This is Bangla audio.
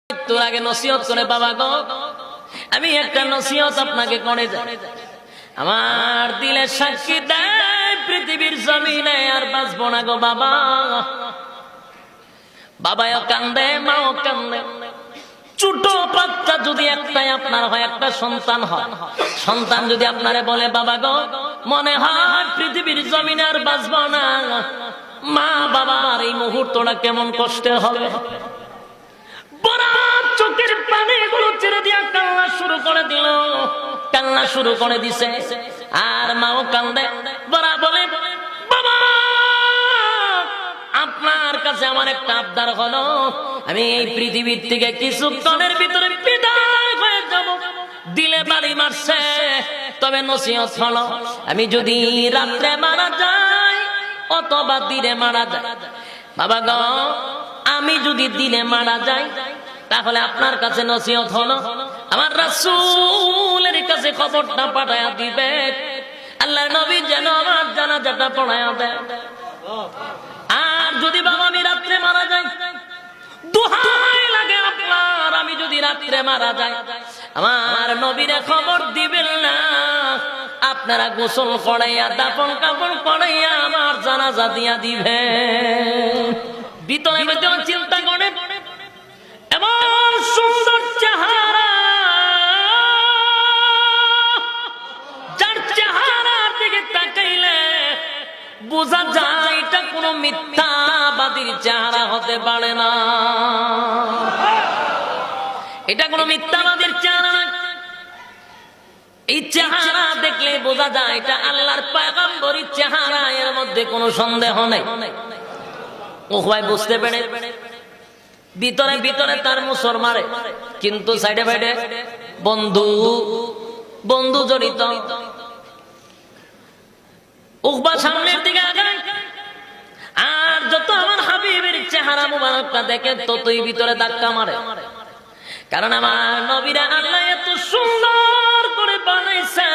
মৃত্যুর আগে নসিহত করে, বাবা গো আমি একটা নসিহত আপনাকে করে যাই। আমার দিলে সাক্ষী দেয় পৃথিবীর জমিনে আর বাঁচবো না গো বাবা। বাবাও কান্দে, মাও কান্দে। ছোট বাচ্চা যদি একটাই আপনার হয়, একটা সন্তান হয়, সন্তান যদি আপনারে বলে বাবা গো মনে হয় পৃথিবীর জমিনে আর বাঁচবো না, মা বাবার এই মুহূর্তটা কেমন কষ্টের হবে। চোখের পানিগুলো ছেড়ে দিয়া কান্না শুরু করে দিল, কান্না শুরু করে দিছে। আর মাও কান্দে, বড়া বলে বাবা আপনার কাছে আমার একটা আবদার হলো, আমি এই পৃথিবীর থেকে কিছুক্ষণের ভিতরে বিদায় হয়ে যাব। দিলে বাড়ি মারছে, তবে নসিহত হলো আমি যদি রাত্রে মারা যাই অথবা দিনে মারা যায়, বাবা গো আমি যদি দিনে মারা যাই তাহলে আপনার কাছে নসিহত হলো আমার রাসূলের কাছে খবরটা পাঠায়া দিবে, আল্লাহর নবী যেন আমার জানাজাটা পড়ায়া দেয়। আর যদি বাবা আমি রাত্রে মারা যাই, দোহাই লাগে আপনার, আমি যদি রাত্রে মারা যাই আমার নবীরে খবর দিবেন না, আপনারা গোসল করাইয়া দাফন কাপড় করাইয়া আমার জানাজা দিয়া দিবে। ভিতরে ভিতরে চিন্তা করে এমন সুন্দর চেহারা, যার চেহারার দিকে তাকাইলে বোঝা যায় এটা কোনো মিথ্যাবাদীর চেহারা হতে পারে না, এটা কোনো মিথ্যাবাদীর চেহারা না। এই চেহারা দেখলে বোঝা যায় এটা আল্লাহর পয়গম্বরের চেহারা, এর মধ্যে কোনো সন্দেহ নেই। ও ভাই বুঝতে পেরে ভিতরে ভিতরে তার মুসর মারে, কিন্তু সাইডে সাইডে বন্ধু বন্ধু জড়িত। উকবা সামনের দিকে আগায়, আর যত আমার হাবিবের চেহারা মুবারকটা দেখে ততই ভিতরে ধাক্কা মারে, কারণ আমার নবীরা আল্লাহ এত সুন্দর করে বানাইছে।